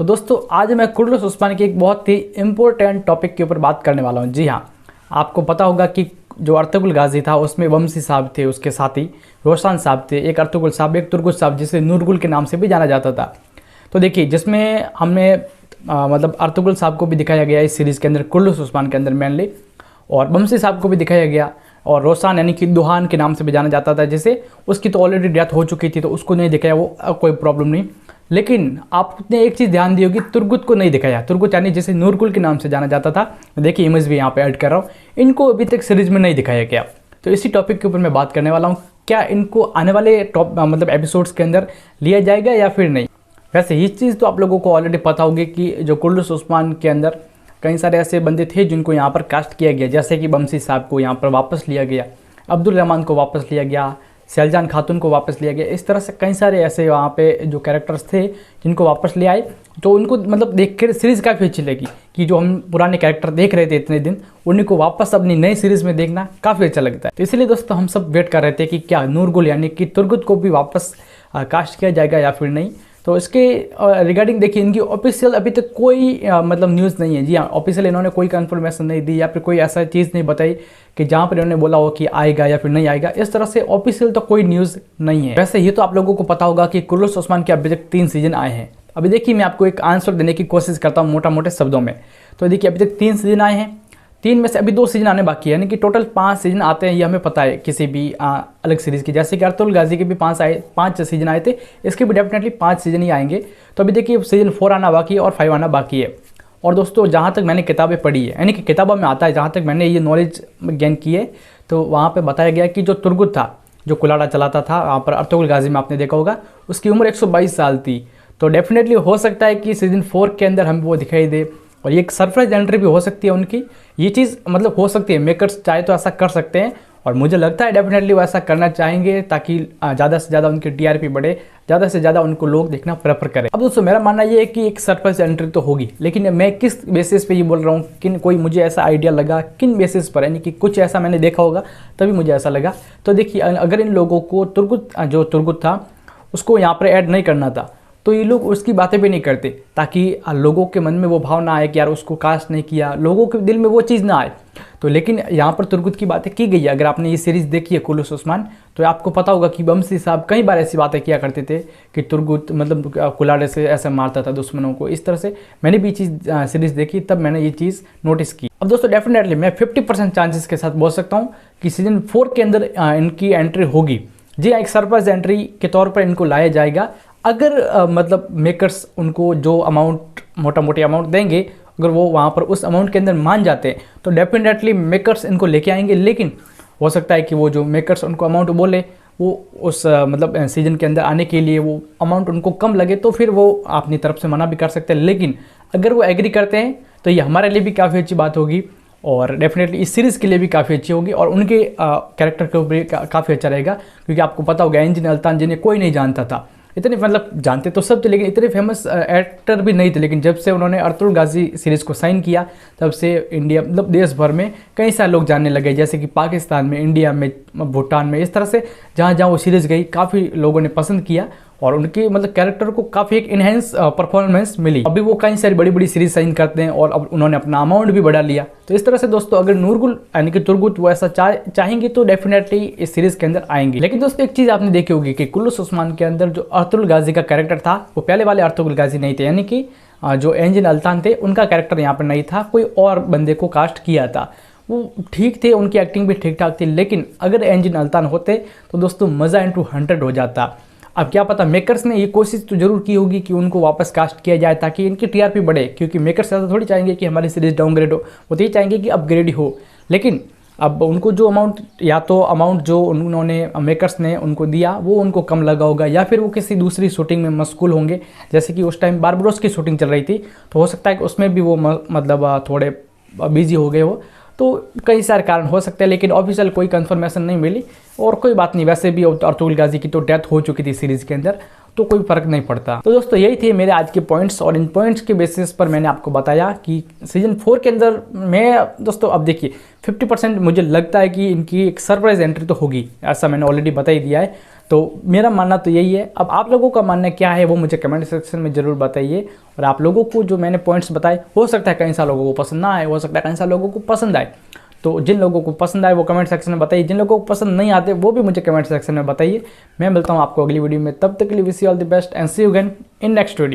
तो दोस्तों आज मैं कुर्रतुल उस्मान के एक बहुत ही इम्पोर्टेंट टॉपिक के ऊपर बात करने वाला हूँ। जी हाँ, आपको पता होगा कि जो अर्तुगरुल गाजी था उसमें वमसी साहब थे, उसके साथी रोशन साहब थे, एक अर्तुगरुल साहब, एक तुर्गुत साहब जिसे नूरगुल के नाम से भी जाना जाता था। तो देखिए जिसमें हमने मतलब अर्तुगरुल साहब को भी दिखाया गया इस सीरीज़ के अंदर, कुर्रतुल उस्मान के अंदर मेनली, और वमसी साहब को भी दिखाया गया, और रोशन यानी कि दुहान के नाम से भी जाना जाता था। जैसे उसकी तो ऑलरेडी डेथ हो चुकी थी तो उसको नहीं दिखाया, वो कोई प्रॉब्लम नहीं। लेकिन आपने एक चीज़ ध्यान दी होगी, तुर्गुत को नहीं दिखाया। तुर्गुत यानी जिसे नूरगुल के नाम से जाना जाता था, देखिए इमेज भी यहाँ पे ऐड कर रहा हूँ, इनको अभी तक सीरीज में नहीं दिखाया गया। तो इसी टॉपिक के ऊपर मैं बात करने वाला हूँ, क्या इनको आने वाले मतलब एपिसोड्स के अंदर लिया जाएगा या फिर नहीं। वैसे ये चीज़ तो आप लोगों को ऑलरेडी पता होगी कि जो कुर्रतुल उस्मान के अंदर कई सारे ऐसे बंदे थे जिनको यहाँ पर कास्ट किया गया, जैसे कि वमसी साहब को यहाँ पर वापस लिया गया, अब्दुल रहमान को वापस लिया गया, सैलजान खातून को वापस लिया गया। इस तरह से कई सारे ऐसे वहाँ पे जो कैरेक्टर्स थे जिनको वापस ले आए, तो उनको मतलब देख कर सीरीज़ काफ़ी अच्छी लगी कि जो हम पुराने कैरेक्टर देख रहे थे इतने दिन, उन्हीं को वापस अपनी नई सीरीज़ में देखना काफ़ी अच्छा लगता है। तो इसलिए दोस्तों हम सब वेट कर रहे थे कि क्या नूरगुल यानी कि तुर्गुत को भी वापस कास्ट किया जाएगा या फिर नहीं। तो इसके रिगार्डिंग देखिए इनकी ऑफिशियल अभी तक कोई मतलब न्यूज़ नहीं है। जी हाँ, ऑफिशियल इन्होंने कोई कंफर्मेशन नहीं दी या फिर कोई ऐसा चीज़ नहीं बताई कि जहाँ पर इन्होंने बोला हो कि आएगा या फिर नहीं आएगा। इस तरह से ऑफिशियल तो कोई न्यूज़ नहीं है। वैसे ये तो आप लोगों को पता होगा कि कुर्रतुल उस्मान के अभी तक 3 सीजन आए हैं। अभी देखिए मैं आपको एक आंसर देने की कोशिश करता हूँ मोटा मोटे शब्दों में। तो देखिए अभी तक 3 सीजन आए हैं, 3 में से अभी 2 सीजन आने बाकी है, यानी कि टोटल 5 सीजन आते हैं, ये हमें पता है किसी भी अलग सीरीज़ की। जैसे कि अर्तुगरुल गाजी के भी 5 सीजन आए थे, इसके भी डेफिनेटली 5 सीजन ही आएंगे। तो अभी देखिए सीजन 4 आना बाकी है और 5 आना बाकी है। और दोस्तों जहाँ तक मैंने किताबें पढ़ी है, यानी कि किताबों में आता है, जहाँ तक मैंने ये नॉलेज गेन की है, तो वहाँ पर बताया गया कि जो तुर्गुत था, जो कुलाड़ा चलाता था वहाँ पर अर्तुगरुल गाजी में, आपने देखा होगा, उसकी उम्र 122 साल थी। तो डेफिनेटली हो सकता है कि सीजन 4 के अंदर हमें वो दिखाई दे, और ये एक सरप्राइज एंट्री भी हो सकती है उनकी। ये चीज़ मतलब हो सकती है, मेकर्स चाहे तो ऐसा कर सकते हैं, और मुझे लगता है डेफिनेटली वो ऐसा करना चाहेंगे ताकि ज़्यादा से ज़्यादा उनकी टीआरपी बढ़े, ज़्यादा से ज़्यादा उनको लोग देखना प्रेफर करें। अब दोस्तों मेरा मानना ये है कि एक सरप्राइज एंट्री तो होगी, लेकिन मैं किस बेसिस पे ये बोल रहा हूँ, किन कोई मुझे ऐसा आइडिया लगा किन बेसिस पर, यानी कि कुछ ऐसा मैंने देखा होगा तभी मुझे ऐसा लगा। तो देखिए अगर इन लोगों को जो तुर्गुत था उसको यहाँ पर ऐड नहीं करना था, तो ये लोग उसकी बातें भी नहीं करते, ताकि लोगों के मन में वो भाव ना आए कि यार उसको कास्ट नहीं किया, लोगों के दिल में वो चीज़ ना आए। तो लेकिन यहाँ पर तुर्गुत की बातें की गई है। अगर आपने ये सीरीज़ देखी है कुर्रतुल उस्मान, तो आपको पता होगा कि वमसी साहब कई बार ऐसी बातें किया करते थे कि तुर्गुत मतलब कुलाड़े से ऐसे मारता था दुश्मनों को। इस तरह से मैंने भी चीज़ सीरीज़ देखी, तब मैंने ये चीज़ नोटिस की। अब दोस्तों डेफिनेटली मैं 50% चांसेस के साथ बोल सकता हूँ कि सीजन 4 के अंदर इनकी एंट्री होगी। जी हाँ, एक सरप्राइज एंट्री के तौर पर इनको लाया जाएगा। अगर मतलब मेकर्स उनको जो अमाउंट मोटा मोटी अमाउंट देंगे, अगर वो वहाँ पर उस अमाउंट के अंदर मान जाते हैं, तो डेफिनेटली मेकर्स इनको लेके आएंगे। लेकिन हो सकता है कि वो जो मेकर्स उनको अमाउंट बोले, वो उस मतलब सीजन के अंदर आने के लिए वो अमाउंट उनको कम लगे, तो फिर वो अपनी तरफ से मना भी कर सकते हैं। लेकिन अगर वो एग्री करते हैं तो ये हमारे लिए भी काफ़ी अच्छी बात होगी, और डेफिनेटली इस सीरीज़ के लिए भी काफ़ी अच्छी होगी, और उनके कैरेक्टर के ऊपर काफ़ी अच्छा रहेगा। क्योंकि आपको पता होगा एंजिन अल्तान जिन्हें कोई नहीं जानता था, इतने मतलब जानते तो सब थे लेकिन इतने फेमस एक्टर भी नहीं थे। लेकिन जब से उन्होंने अर्तुगरुल गाजी सीरीज़ को साइन किया, तब से इंडिया मतलब देश भर में कई सारे लोग जानने लगे, जैसे कि पाकिस्तान में, इंडिया में, भूटान में। इस तरह से जहाँ जहाँ वो सीरीज़ गई काफ़ी लोगों ने पसंद किया, और उनके मतलब कैरेक्टर को काफ़ी एक इनहेंस परफॉर्मेंस मिली। अभी वो कई सारी बड़ी बड़ी सीरीज साइन करते हैं, और अब उन्होंने अपना अमाउंट भी बढ़ा लिया। तो इस तरह से दोस्तों अगर नूरगुल यानी कि तुर्गुत वो ऐसा चाहेंगे तो डेफिनेटली इस सीरीज़ के अंदर आएंगे। लेकिन दोस्तों एक चीज़ आपने देखी होगी कि कुर्रतुल उस्मान के अंदर जो अर्तुगरुल गाजी का कैरेक्टर था, वो पहले वाले अर्तुगरुल गाजी नहीं थे, यानी कि जो एंजिन अल्तान थे उनका कैरेक्टर यहाँ पर नहीं था, कोई और बंदे को कास्ट किया था। वो ठीक थे, उनकी एक्टिंग भी ठीक ठाक थी, लेकिन अगर एंजिन अल्तान होते तो दोस्तों मज़ा इंटू 100 हो जाता। अब क्या पता, मेकर्स ने ये कोशिश तो जरूर की होगी कि उनको वापस कास्ट किया जाए ताकि इनकी टीआरपी बढ़े, क्योंकि मेकर्स ऐसा थोड़ी चाहेंगे कि हमारी सीरीज़ डाउनग्रेड हो, वो तो ये चाहेंगे कि अपग्रेड हो। लेकिन अब उनको जो अमाउंट, या तो अमाउंट जो उन्होंने मेकर्स ने उनको दिया वो उनको कम लगा होगा, या फिर वो किसी दूसरी शूटिंग में मशगूल होंगे। जैसे कि उस टाइम बारबरोस की शूटिंग चल रही थी, तो हो सकता है कि उसमें भी वो मतलब थोड़े बिजी हो गए हो। तो कई सारे कारण हो सकते हैं, लेकिन ऑफिशियल कोई कंफर्मेशन नहीं मिली। और कोई बात नहीं, वैसे भी अर्तुगरुल गाजी की तो डेथ हो चुकी थी सीरीज़ के अंदर, तो कोई फ़र्क नहीं पड़ता। तो दोस्तों यही थे मेरे आज के पॉइंट्स, और इन पॉइंट्स के बेसिस पर मैंने आपको बताया कि सीजन 4 के अंदर मैं दोस्तों अब देखिए 50% मुझे लगता है कि इनकी एक सरप्राइज एंट्री तो होगी, ऐसा मैंने ऑलरेडी बता ही दिया है। तो मेरा मानना तो यही है। अब आप लोगों का मानना क्या है वो मुझे कमेंट सेक्शन में ज़रूर बताइए। और आप लोगों को जो मैंने पॉइंट्स बताए, हो सकता है कई सारे लोगों को पसंद ना आए, हो सकता है कई सारे लोगों को पसंद आए। तो जिन लोगों को पसंद आए वो कमेंट सेक्शन में बताइए, जिन लोगों को पसंद नहीं आते वो भी मुझे कमेंट सेक्शन में बताइए। मैं मिलता हूँ आपको अगली वीडियो में, तब तक के लिए wish you all the best and see you again in next video.